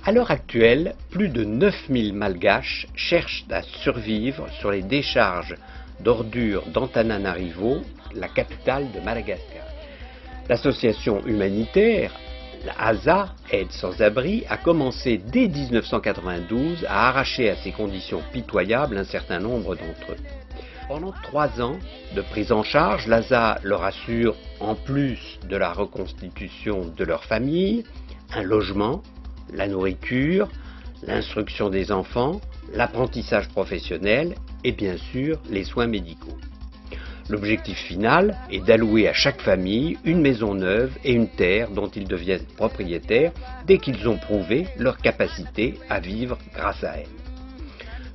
À l'heure actuelle, plus de 9000 Malgaches cherchent à survivre sur les décharges d'ordures d'Antananarivo, la capitale de Madagascar. L'association humanitaire, la ASA, Aide sans-abri, a commencé dès 1992 à arracher à ces conditions pitoyables un certain nombre d'entre eux. Pendant 3 ans de prise en charge, l'ASA leur assure, en plus de la reconstitution de leur famille, un logement, la nourriture, l'instruction des enfants, l'apprentissage professionnel et bien sûr les soins médicaux. L'objectif final est d'allouer à chaque famille une maison neuve et une terre dont ils deviennent propriétaires dès qu'ils ont prouvé leur capacité à vivre grâce à elle.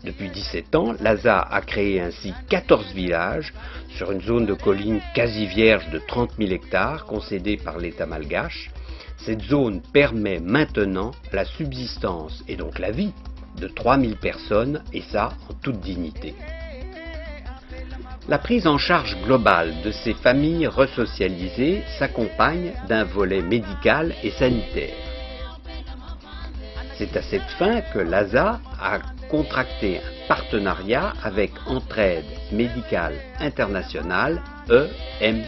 Depuis 17 ans, l'ASA a créé ainsi 14 villages sur une zone de collines quasi vierge de 30 000 hectares concédée par l'État malgache. Cette zone permet maintenant la subsistance et donc la vie de 3000 personnes, et ça en toute dignité. La prise en charge globale de ces familles resocialisées s'accompagne d'un volet médical et sanitaire. C'est à cette fin que l'ASA a contracté un partenariat avec Entraide Médicale Internationale, EMI.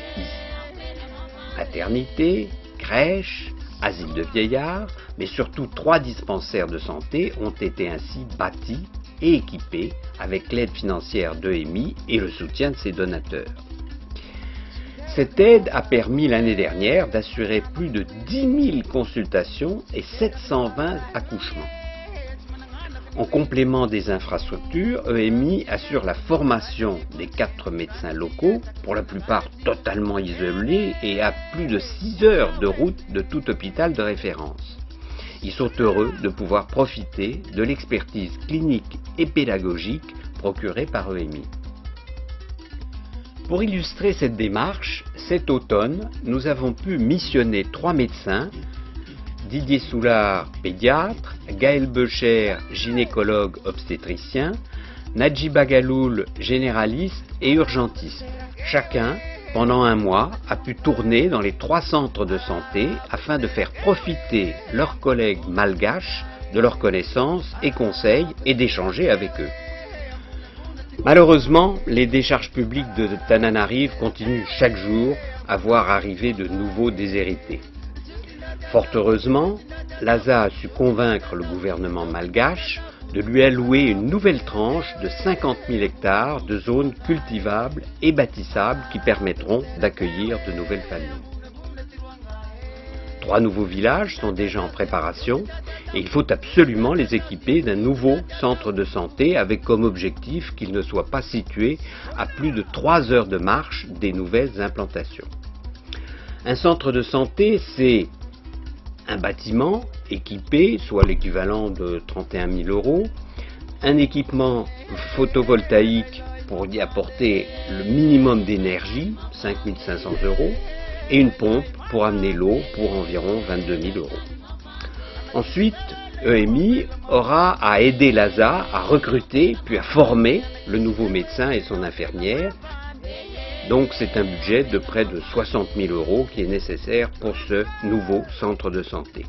Maternité, crèche, asile de vieillards, mais surtout 3 dispensaires de santé ont été ainsi bâtis et équipés avec l'aide financière d'EMI et le soutien de ses donateurs. Cette aide a permis l'année dernière d'assurer plus de 10 000 consultations et 720 accouchements. En complément des infrastructures, EMI assure la formation des 4 médecins locaux, pour la plupart totalement isolés et à plus de 6 heures de route de tout hôpital de référence. Ils sont heureux de pouvoir profiter de l'expertise clinique et pédagogique procurée par EMI. Pour illustrer cette démarche, cet automne, nous avons pu missionner 3 médecins, Didier Soulard, pédiatre, Gaël Becher, gynécologue obstétricien, Nadji Bagaloul, généraliste et urgentiste. Chacun, pendant 1 mois, a pu tourner dans les 3 centres de santé afin de faire profiter leurs collègues malgaches de leurs connaissances et conseils et d'échanger avec eux. Malheureusement, les décharges publiques de Tananarive continuent chaque jour à voir arriver de nouveaux déshérités. Fort heureusement, l'ASA a su convaincre le gouvernement malgache de lui allouer une nouvelle tranche de 50 000 hectares de zones cultivables et bâtissables qui permettront d'accueillir de nouvelles familles. 3 nouveaux villages sont déjà en préparation et il faut absolument les équiper d'un nouveau centre de santé avec comme objectif qu'ils ne soient pas situés à plus de 3 heures de marche des nouvelles implantations. Un centre de santé, c'est un bâtiment équipé, soit l'équivalent de 31 000 €, un équipement photovoltaïque pour y apporter le minimum d'énergie, 5 500 €, et une pompe pour amener l'eau pour environ 22 000 €. Ensuite, EMI aura à aider l'ASA à recruter puis à former le nouveau médecin et son infirmière. Donc c'est un budget de près de 60 000 € qui est nécessaire pour ce nouveau centre de santé.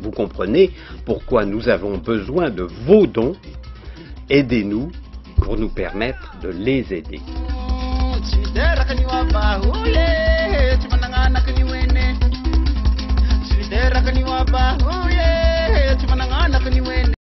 Vous comprenez pourquoi nous avons besoin de vos dons. Aidez-nous pour nous permettre de les aider.